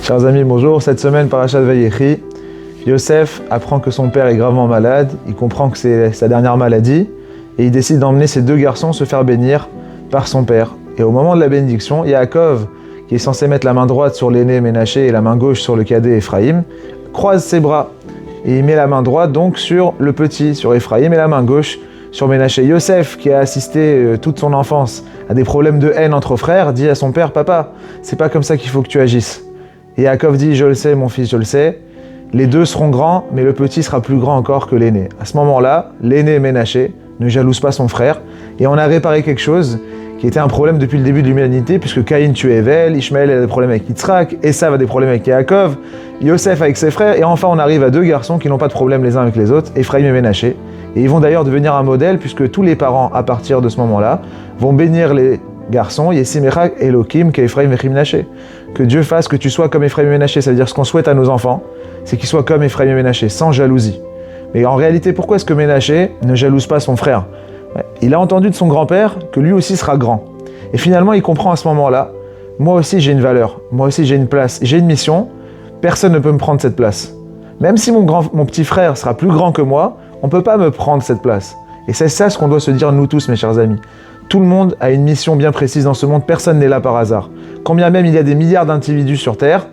Chers amis, bonjour. Cette semaine, Parashat Vayechi, Yosef apprend que son père est gravement malade, il comprend que c'est sa dernière maladie, et il décide d'emmener ses deux garçons se faire bénir par son père. Et au moment de la bénédiction, Yaakov, qui est censé mettre la main droite sur l'aîné Ménaché et la main gauche sur le cadet Ephraïm, croise ses bras. Et il met la main droite donc sur le petit, sur Ephraïm, et la main gauche sur Ménaché. Yosef, qui a assisté toute son enfance à des problèmes de haine entre frères, dit à son père: « Papa, c'est pas comme ça qu'il faut que tu agisses. » Et Yaakov dit: « Je le sais, mon fils, je le sais. Les deux seront grands, mais le petit sera plus grand encore que l'aîné. » À ce moment-là, l'aîné Ménaché ne jalouse pas son frère, et on a réparé quelque chose qui était un problème depuis le début de l'humanité, puisque Caïn tue Hevel, Ishmaël a des problèmes avec Yitzhak, Esav a des problèmes avec Yaakov, Yosef avec ses frères, et enfin on arrive à deux garçons qui n'ont pas de problème les uns avec les autres, Ephraïm et Ménaché. Et ils vont d'ailleurs devenir un modèle, puisque tous les parents, à partir de ce moment-là, vont bénir les garçons, Yesimechak Elohim qu'Ephraïm et Ménaché. Que Dieu fasse que tu sois comme Ephraïm et Ménaché, ça veut dire ce qu'on souhaite à nos enfants, c'est qu'ils soient comme Ephraïm et Ménaché, sans jalousie. Mais en réalité, pourquoi est-ce que Ménaché ne jalouse pas son frère? Il a entendu de son grand-père que lui aussi sera grand. Et finalement, il comprend à ce moment-là, moi aussi j'ai une valeur, moi aussi j'ai une place, j'ai une mission, personne ne peut me prendre cette place. Même si mon petit frère sera plus grand que moi, on ne peut pas me prendre cette place. Et c'est ça ce qu'on doit se dire nous tous, mes chers amis. Tout le monde a une mission bien précise dans ce monde, personne n'est là par hasard. Quand bien même il y a des milliards d'individus sur Terre,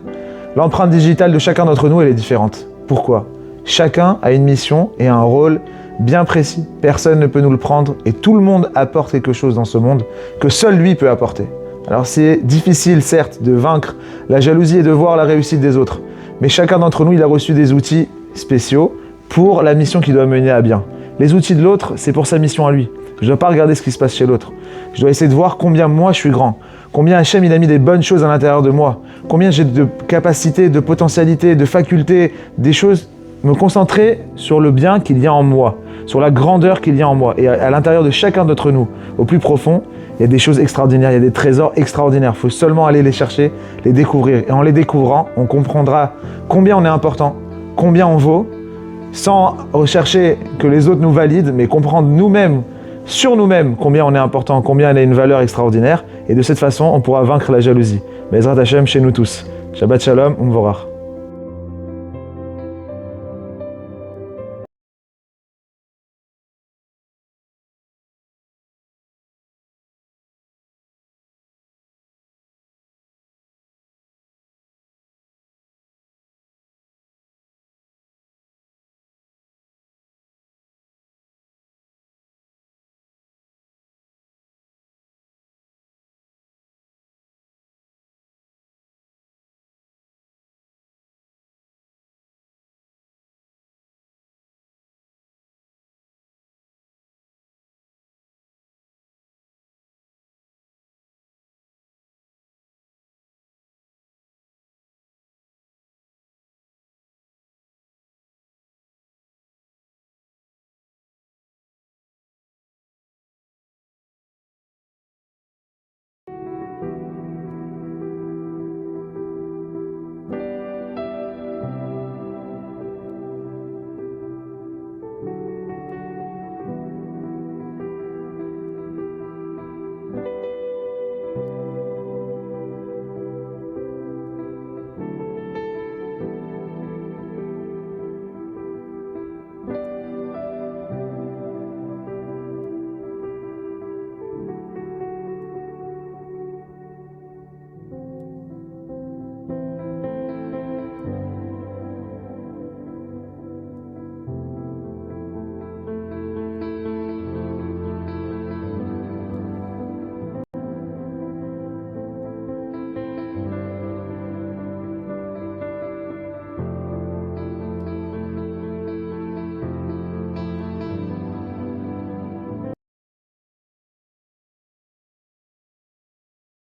l'empreinte digitale de chacun d'entre nous, elle est différente. Pourquoi? Chacun a une mission et un rôle bien précis. Personne ne peut nous le prendre et tout le monde apporte quelque chose dans ce monde que seul lui peut apporter. Alors c'est difficile, certes, de vaincre la jalousie et de voir la réussite des autres. Mais chacun d'entre nous, il a reçu des outils spéciaux pour la mission qu'il doit mener à bien. Les outils de l'autre, c'est pour sa mission à lui. Je ne dois pas regarder ce qui se passe chez l'autre. Je dois essayer de voir combien moi je suis grand. Combien Hachem il a mis des bonnes choses à l'intérieur de moi. Combien j'ai de capacités, de potentialités, de facultés, des choses. Me concentrer sur le bien qu'il y a en moi, sur la grandeur qu'il y a en moi. Et à l'intérieur de chacun d'entre nous, au plus profond, il y a des choses extraordinaires, il y a des trésors extraordinaires. Il faut seulement aller les chercher, les découvrir. Et en les découvrant, on comprendra combien on est important, combien on vaut, sans rechercher que les autres nous valident, mais comprendre nous-mêmes, sur nous-mêmes, combien on est important, combien on a une valeur extraordinaire. Et de cette façon, on pourra vaincre la jalousie. Bezrat Hashem chez nous tous. Shabbat Shalom, Umvorach.